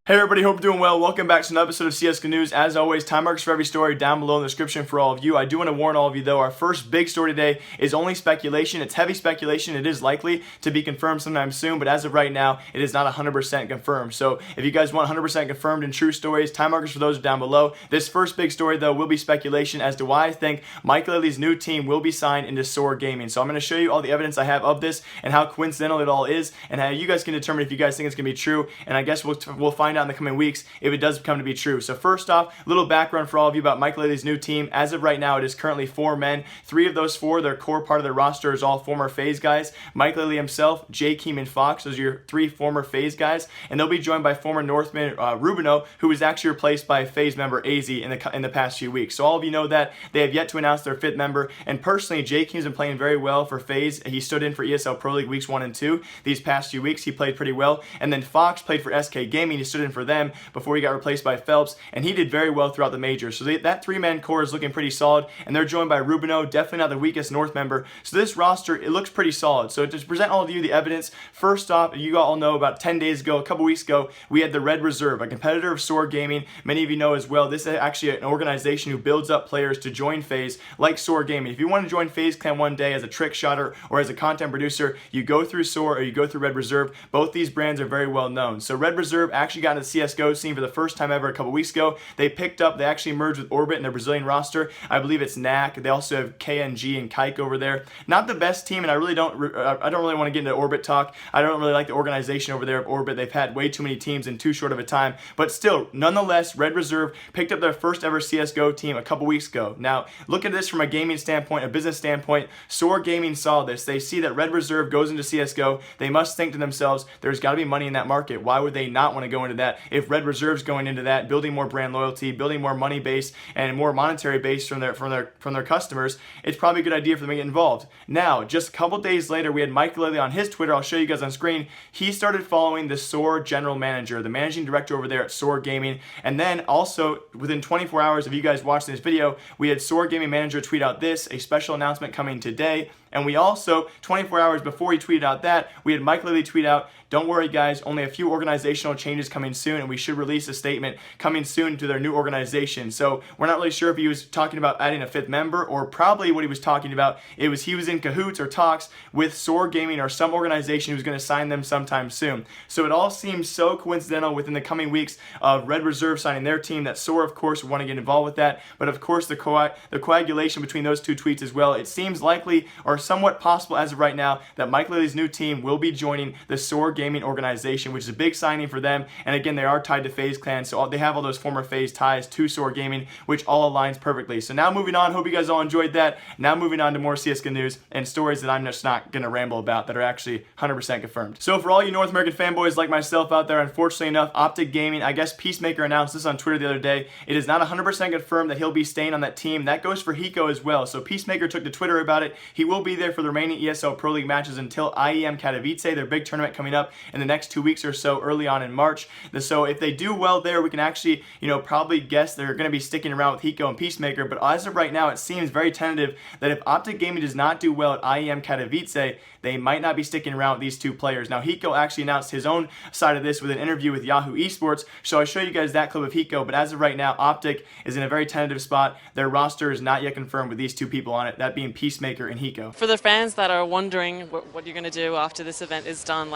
Hey everybody, hope you're doing well. Welcome back to another episode of CSGO News. As always, time marks for every story down below in the description for all of you. I do want to warn all of you though, our first big story today is only speculation. It's heavy speculation. It is likely to be confirmed sometime soon, but as of right now, it is not 100% confirmed. So if you guys want 100% confirmed and true stories, time markers for those are down below. This first big story though will be speculation as to why I think Maikelele's new team will be signed into SoaR Gaming. So I'm going to show you all the evidence I have of this and how coincidental it all is and how you guys can determine if you guys think it's going to be true. And I guess we'll find out in the coming weeks if it does come to be true. So first off, a little background for all of you about Maikelele's new team. As of right now, it is currently 4 men. 3 of those 4, their core part of their roster is all former FaZe guys. Maikelele himself, Keem, and Fox, those are your 3 former FaZe guys. And they'll be joined by former Northman Rubino, who was actually replaced by FaZe member AZ in the past few weeks. So all of you know that. They have yet to announce their 5th member. And personally, Keem's been playing very well for FaZe. He stood in for ESL Pro League weeks 1 and 2. These past few weeks, he played pretty well. And then Fox played for SK Gaming. He stood in for them before he got replaced by Phelps, and he did very well throughout the majors. So that 3-man core is looking pretty solid, and they're joined by Rubino, definitely not the weakest North member. So this roster, it looks pretty solid. So to present all of you the evidence, first off, you all know about 10 days ago, a couple weeks ago, we had the Red Reserve, a competitor of SoaR Gaming. Many of you know as well, this is actually an organization who builds up players to join FaZe, like SoaR Gaming. If you want to join FaZe Clan one day as a trick shotter or as a content producer, you go through SoaR or you go through Red Reserve. Both these brands are very well known. So Red Reserve actually got into the CSGO scene for the first time ever a couple weeks ago. They actually merged with Orbit in their Brazilian roster. I believe it's NAC. They also have KNG and HiKo over there. Not the best team, and I don't really want to get into Orbit talk. I don't really like the organization over there of Orbit. They've had way too many teams in too short of a time. But still, nonetheless, Red Reserve picked up their first ever CSGO team a couple weeks ago. Now, look at this from a gaming standpoint, a business standpoint. SoaR Gaming saw this. They see that Red Reserve goes into CSGO. They must think to themselves, there's got to be money in that market. Why would they not want to go into that if Red Reserve's going into that, building more brand loyalty, building more money base and more monetary base from their customers? It's probably a good idea for them to get involved. Now, just a couple days later, we had Maikelele on his Twitter. I'll show you guys on screen. He started following the SoaR general manager, the managing director over there at SoaR Gaming. And then also within 24 hours of you guys watching this video, we had SoaR Gaming manager tweet out this, a special announcement coming today. And we also, 24 hours before he tweeted out that, we had Maikelele tweet out, don't worry guys, only a few organizational changes coming soon, and we should release a statement coming soon to their new organization. So we're not really sure if he was talking about adding a 5th member, or probably what he was talking about, he was in cahoots or talks with SoaR Gaming or some organization who's going to sign them sometime soon. So it all seems so coincidental within the coming weeks of Red Reserve signing their team that SoaR, of course, would want to get involved with that. But of course, the coagulation between those 2 tweets as well, it seems likely or somewhat possible as of right now that Maikelele's new team will be joining the SoaR Gaming organization, which is a big signing for them. And again, they are tied to FaZe Clan, so they have all those former FaZe ties to SoaR Gaming, which all aligns perfectly. So now moving on, hope you guys all enjoyed that. Now moving on to more CSGO news and stories that I'm just not going to ramble about that are actually 100% confirmed. So for all you North American fanboys like myself out there, unfortunately enough, OpTic Gaming, I guess Peacemaker announced this on Twitter the other day. It is not 100% confirmed that he'll be staying on that team. That goes for HiKo as well. So Peacemaker took to Twitter about it. He will be there for the remaining ESL Pro League matches until IEM Katowice, their big tournament coming up in the next 2 weeks or so, early on in March. So if they do well there, we can actually, probably guess they're going to be sticking around with HiKo and Peacemaker. But as of right now, it seems very tentative that if OpTic Gaming does not do well at IEM Katowice, they might not be sticking around with these 2 players. Now, HiKo actually announced his own side of this with an interview with Yahoo Esports, so I'll show you guys that clip of HiKo. But as of right now, OpTic is in a very tentative spot. Their roster is not yet confirmed with these 2 people on it, that being Peacemaker and HiKo. For the fans that are wondering what you're going to do after this event is done,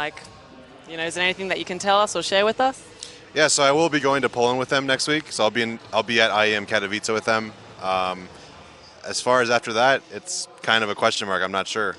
is there anything that you can tell us or share with us? Yeah, so I will be going to Poland with them next week. So I'll be at IEM Katowice with them. As far as after that, it's kind of a question mark. I'm not sure.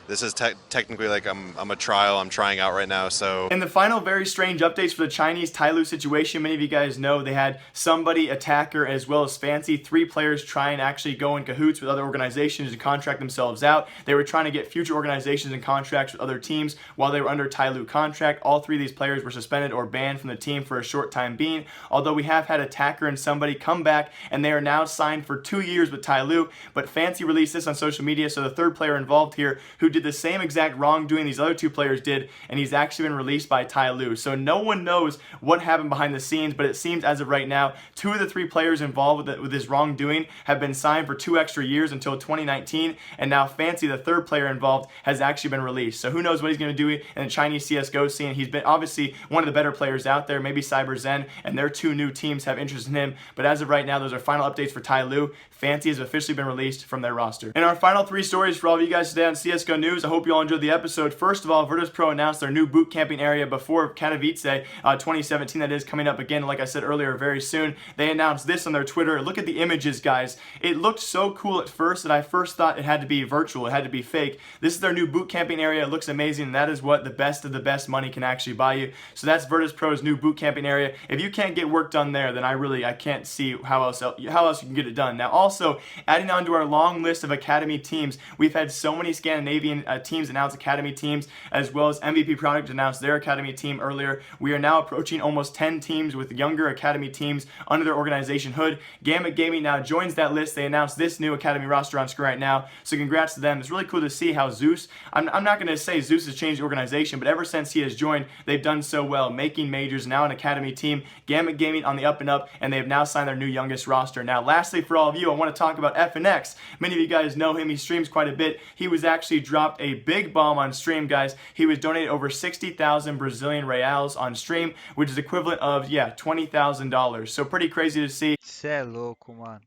This is technically like I'm a trial. I'm trying out right now. So in the final very strange updates for the Chinese Tyloo situation, many of you guys know they had somebody, attacker as well as Fancy, 3 players try and actually go in cahoots with other organizations to contract themselves out. They were trying to get future organizations in contracts with other teams while they were under Tyloo contract. All 3 of these players were suspended or banned from the team for a short time being. Although we have had attacker and somebody come back and they are now signed for 2 years with Tyloo. But Fancy released this on social media, so the 3rd player involved here who did the same exact wrongdoing these other two players did, and he's actually been released by Tyloo. So no one knows what happened behind the scenes, but it seems as of right now, 2 of the 3 players involved with this wrongdoing have been signed for 2 extra years until 2019, and now Fancy, the 3rd player involved, has actually been released. So who knows what he's going to do in the Chinese CSGO scene. He's been obviously one of the better players out there, maybe CyberZen, and their 2 new teams have interest in him, but as of right now, those are final updates for Tyloo. Fancy has officially been released from their roster. And our final 3 stories for all of you guys today on CSGO News. I hope you all enjoyed the episode. First of all, Virtus.pro announced their new boot camping area before Katowice 2017, that is coming up again, like I said earlier, very soon. They announced this on their Twitter. Look at the images, guys. It looked so cool at first that I first thought it had to be virtual, it had to be fake. This is their new boot camping area. It looks amazing, and that is what the best of the best money can actually buy you. So that's Virtus.pro's new boot camping area. If you can't get work done there, then I can't see how else you can get it done. Now also, adding on to our long list of academy teams, we've had so many Scandinavian teams announce academy teams, as well as MVP Product announced their academy team earlier. We are now approaching almost 10 teams with younger academy teams under their organization hood. Gambit Gaming now joins that list. They announced this new academy roster on screen right now, so congrats to them. It's really cool to see how Zeus, I'm not going to say Zeus has changed the organization, but ever since he has joined, they've done so well, making majors, now an academy team. Gambit Gaming on the up and up, and they have now signed their new youngest roster. Now lastly, for all of you, I want to talk about FNX. Many of you guys know him. He streams quite a bit. He was actually dropped a big bomb on stream, guys. He was donated over 60,000 Brazilian reals on stream, which is equivalent of, yeah, $20,000. So pretty crazy to see. Cê é louco, mano.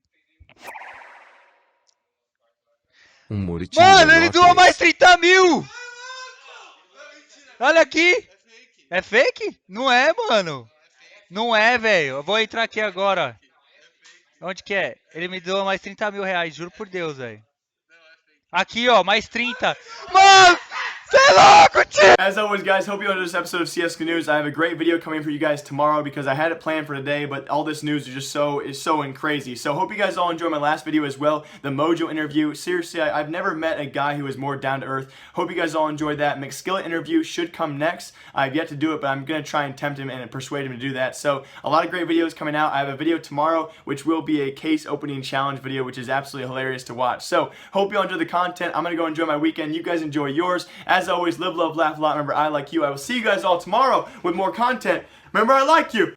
Muritinho Mano, ele doou mais fez. 30 mil! Olha aqui! É fake? Não é, mano. Não é, velho. Eu vou entrar aqui agora. Onde que é? Ele me doou mais 30 mil reais, juro por Deus, velho. Aqui, ó, mais 30. Mano, cê é louco, tio! As always, guys, hope you enjoyed this episode of CSGO News. I have a great video coming for you guys tomorrow because I had it planned for today, but all this news is just so crazy. So hope you guys all enjoyed my last video as well, the Mojo interview. Seriously, I've never met a guy who is more down to earth. Hope you guys all enjoyed that. McSkillet interview should come next. I've yet to do it, but I'm going to try and tempt him and persuade him to do that. So a lot of great videos coming out. I have a video tomorrow, which will be a case opening challenge video, which is absolutely hilarious to watch. So hope you all enjoy the content. I'm going to go enjoy my weekend. You guys enjoy yours. As always, live, love, laugh a lot. Remember, I like you. I will see you guys all tomorrow with more content. Remember, I like you.